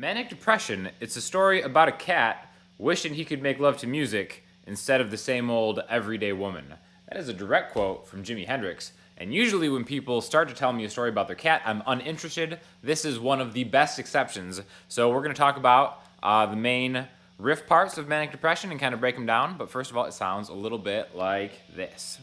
Manic Depression, it's a story about a cat wishing he could make love to music instead of the same old everyday woman. That is a direct quote from Jimi Hendrix. And usually when people start to tell me a story about their cat, I'm uninterested. This is one of the best exceptions. So we're going to talk about the main riff parts of Manic Depression and kind of break them down. But first of all, it sounds a little bit like this.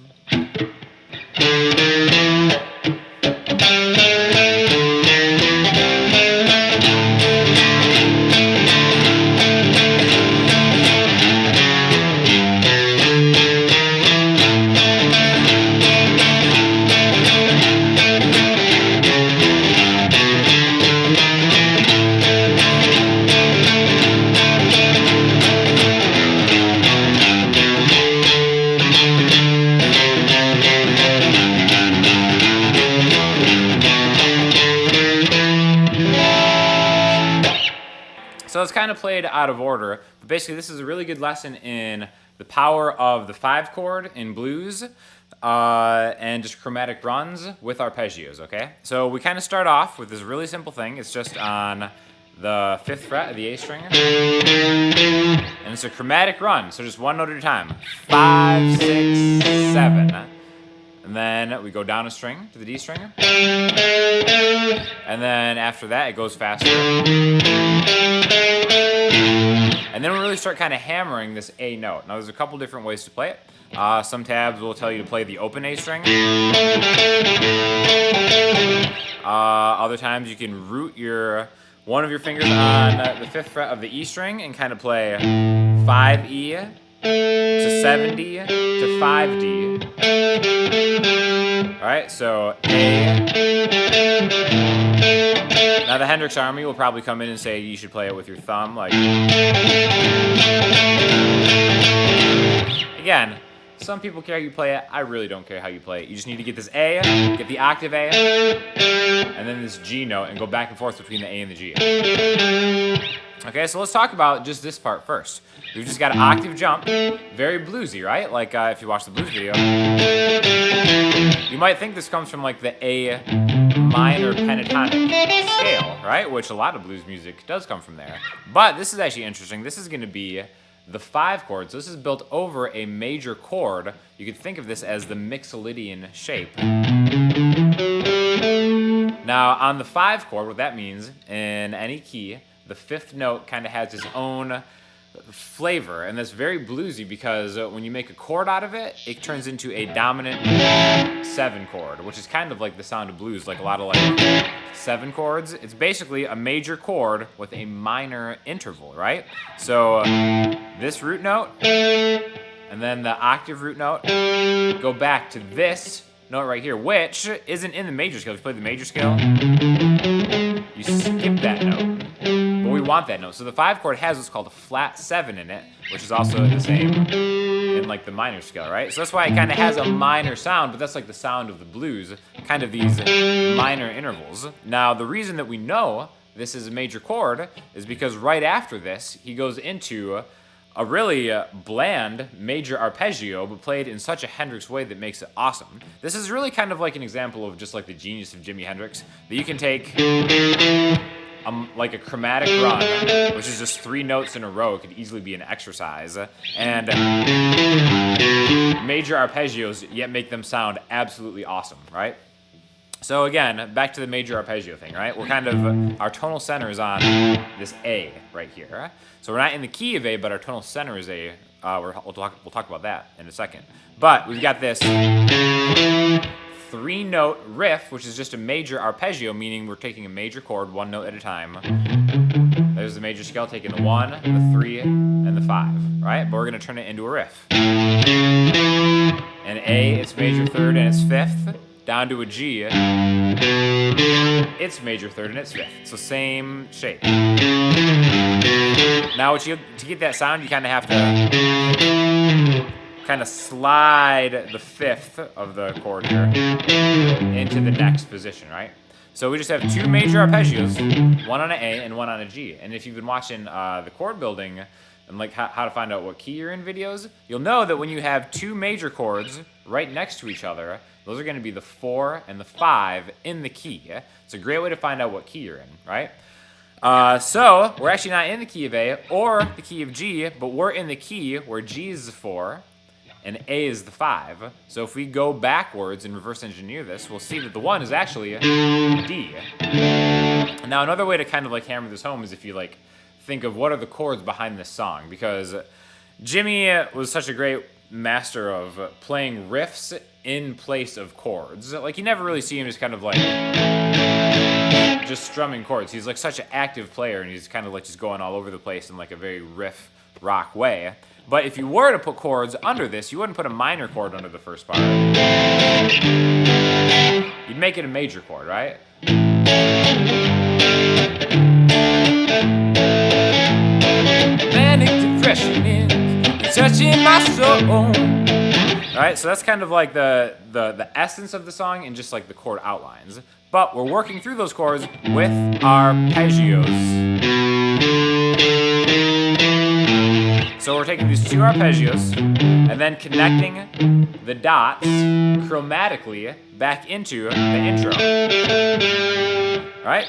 So it's kind of played out of order, but basically this is a really good lesson in the power of the 5 chord in blues and just chromatic runs with arpeggios, okay? So we kind of start off with this really simple thing. It's just on the 5th fret of the A string, and it's a chromatic run, so just one note at a time. 5, 6, 7. And then we go down a string to the D string. And then after that, it goes faster. And then we really start kind of hammering this A note. Now, there's a couple different ways to play it. Some tabs will tell you to play the open A string. Other times, you can root one of your fingers on the 5th fret of the E string and kind of play 5E to 7D to 5D. Alright, so A. Now the Hendrix Army will probably come in and say you should play it with your thumb, like. Again, some people care how you play it. I really don't care how you play it. You just need to get this A, get the octave A, and then this G note, and go back and forth between the A and the G. Okay, so let's talk about just this part first. We've just got an octave jump, very bluesy, right? Like if you watch the blues video, you might think this comes from like the A minor pentatonic scale, right? Which a lot of blues music does come from there. But this is actually interesting. This is going to be the 5 chord. So this is built over a major chord. You could think of this as the Mixolydian shape. Now on the 5 chord, what that means in any key, the 5th note kind of has its own flavor, and that's very bluesy because when you make a chord out of it, it turns into a dominant 7 chord, which is kind of like the sound of blues, like a lot of like 7 chords. It's basically a major chord with a minor interval, right? So this root note and then the octave root note go back to this note right here, which isn't in the major scale. If you play the major scale, you skip that note. But we want that note. So the 5 chord has what's called a flat 7 in it, which is also the same in like the minor scale, right? So that's why it kind of has a minor sound, but that's like the sound of the blues, kind of these minor intervals. Now, the reason that we know this is a major chord is because right after this, he goes into a really bland major arpeggio, but played in such a Hendrix way that makes it awesome. This is really kind of like an example of just like the genius of Jimi Hendrix, that you can take like a chromatic run, which is just 3 notes in a row. It could easily be an exercise, and major arpeggios, yet make them sound absolutely awesome, right? So again, back to the major arpeggio thing, right? We're kind of, our tonal center is on this A right here. So we're not in the key of A, but our tonal center is A. We'll talk about that in a second. But we've got this 3-note riff, which is just a major arpeggio, meaning we're taking a major chord 1 note at a time. There's the major scale, taking the 1, the 3, and the 5, right? But we're going to turn it into a riff. And A, it's major 3rd and it's 5th. Down to a G, it's major 3rd and it's 5th. So same shape. Now to get that sound, you kind of have to kind of slide the 5th of the chord here into the next position, right? So we just have 2 major arpeggios, one on an A and one on a G. And if you've been watching the chord building and like how to find out what key you're in videos, you'll know that when you have 2 major chords right next to each other, those are going to be the 4 and the 5 in the key. It's a great way to find out what key you're in, right? So we're actually not in the key of A or the key of G, but we're in the key where G is the 4 and A is the 5. So if we go backwards and reverse engineer this, we'll see that the 1 is actually D. Now another way to kind of like hammer this home is if you like think of what are the chords behind this song, because Jimmy was such a great master of playing riffs in place of chords. Like you never really see him just kind of like just strumming chords. He's like such an active player, and he's kind of like just going all over the place in like a very riff rock way. But if you were to put chords under this, you wouldn't put a minor chord under the first part. You'd make it a major chord, right? Manic Depression is touching my soul. Alright, so that's kind of like the essence of the song and just like the chord outlines. But we're working through those chords with arpeggios. So we're taking these 2 arpeggios and then connecting the dots chromatically back into the intro. Alright?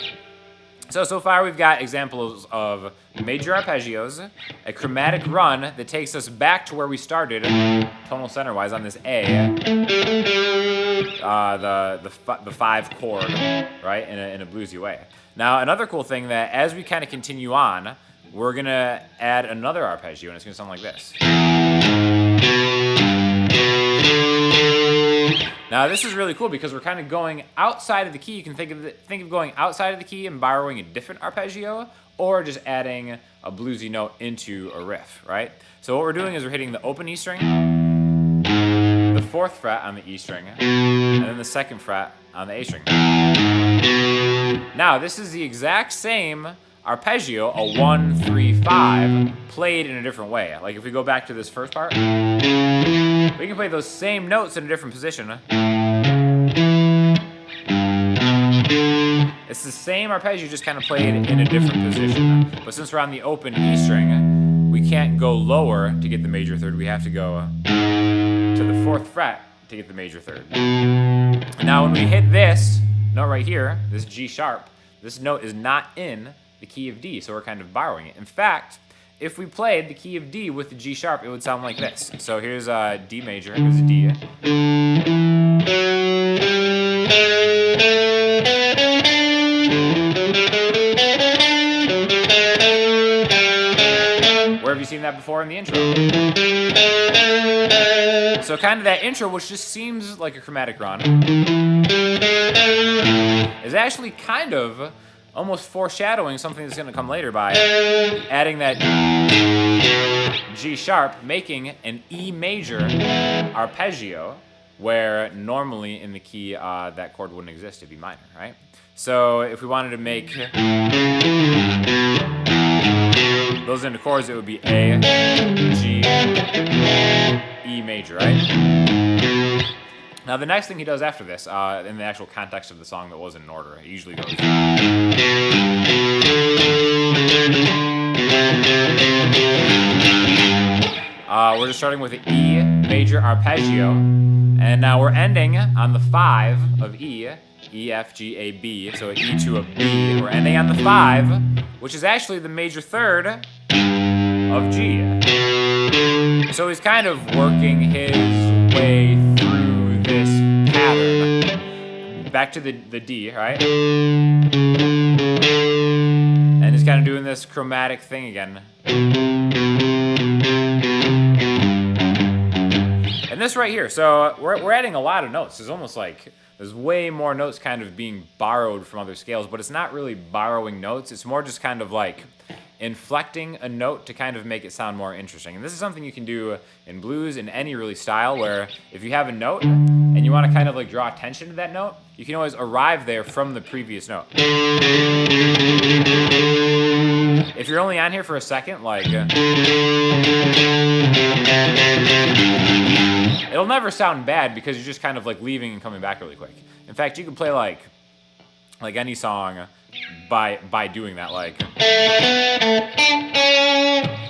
So far we've got examples of major arpeggios, a chromatic run that takes us back to where we started, tonal center-wise, on this A, the 5 chord, right, in a bluesy way. Now another cool thing that as we kind of continue on, we're gonna add another arpeggio, and it's gonna sound like this. Now this is really cool because we're kind of going outside of the key. You can think of going outside of the key and borrowing a different arpeggio, or just adding a bluesy note into a riff, right? So what we're doing is we're hitting the open E string, the 4th fret on the E string, and then the 2nd fret on the A string. Now this is the exact same arpeggio, a 1, 3, 5, played in a different way. Like if we go back to this first part, we can play those same notes in a different position. It's the same arpeggio, just kind of played in a different position. But since we're on the open E string, we can't go lower to get the major third. We have to go to the 4th fret to get the major third. Now when we hit this note right here, this G sharp, this note is not in the key of D, so we're kind of borrowing it. In fact, if we played the key of D with the G sharp, it would sound like this. So here's D major, here's a D. Where have you seen that before in the intro? So kind of that intro, which just seems like a chromatic run, is actually kind of almost foreshadowing something that's going to come later by adding that G sharp, making an E major arpeggio, where normally in the key that chord wouldn't exist, it'd be minor, right? So if we wanted to make those into chords, it would be A, G, E major, right? Now the next thing he does after this, in the actual context of the song that wasn't in order, it usually goes. We're just starting with the E major arpeggio, and now we're ending on the 5 of E, E, F, G, A, B, so an E to a B. We're ending on the 5, which is actually the major third of G. So he's kind of working his way through this pattern. Back to the D, right? And he's kind of doing this chromatic thing again. And this right here, so we're adding a lot of notes. It's almost like there's way more notes kind of being borrowed from other scales, but it's not really borrowing notes. It's more just kind of like inflecting a note to kind of make it sound more interesting. And this is something you can do in blues, in any really style, where if you have a note and you want to kind of like draw attention to that note, you can always arrive there from the previous note. If you're only on here for a second, like it'll never sound bad because you're just kind of like leaving and coming back really quick. In fact, you can play like any song by doing that. Like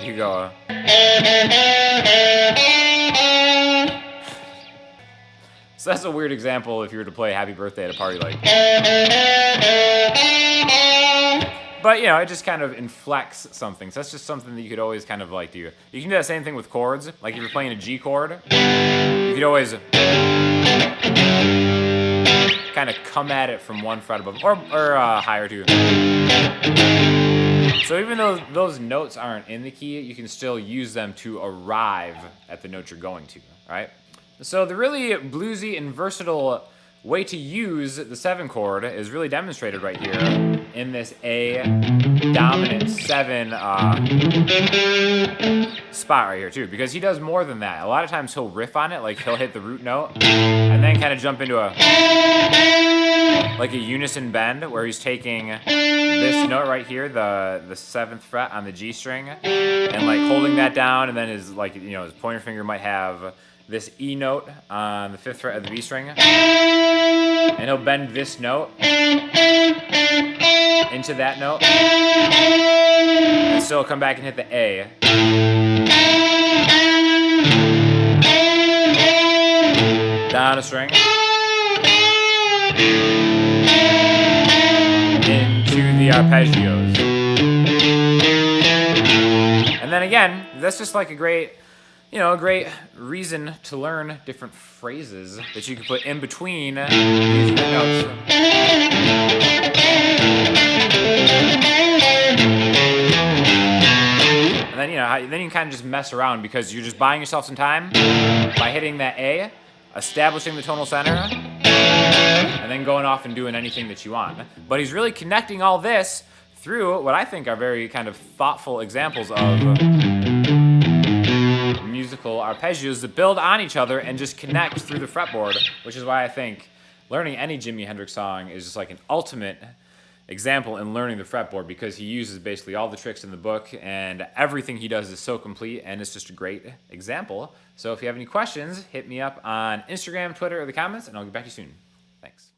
you go. So that's a weird example if you were to play Happy Birthday at a party, like. But, you know, it just kind of inflects something. So that's just something that you could always kind of like do. You can do that same thing with chords. Like if you're playing a G chord, you could always kind of come at it from one fret above, or higher too. So even though those notes aren't in the key, you can still use them to arrive at the note you're going to, right? So the really bluesy and versatile way to use the 7 chord is really demonstrated right here in this A dominant 7 spot right here too, because he does more than that. A lot of times he'll riff on it, like he'll hit the root note and then kind of jump into a unison bend where he's taking this note right here, the 7th fret on the G string, and like holding that down, and then his his pointer finger might have this E note on the 5th fret of the B string, and he'll bend this note into that note, and still come back and hit the A. Down a string. Into the arpeggios. And then again, that's just like a great reason to learn different phrases that you can put in between these notes. And then, then you can kind of just mess around because you're just buying yourself some time by hitting that A, establishing the tonal center, and then going off and doing anything that you want. But he's really connecting all this through what I think are very kind of thoughtful examples of musical arpeggios that build on each other and just connect through the fretboard, which is why I think learning any Jimi Hendrix song is just like an ultimate example in learning the fretboard, because he uses basically all the tricks in the book and everything he does is so complete, and it's just a great example. So if you have any questions, hit me up on Instagram, Twitter, or the comments, and I'll get back to you soon. Thanks.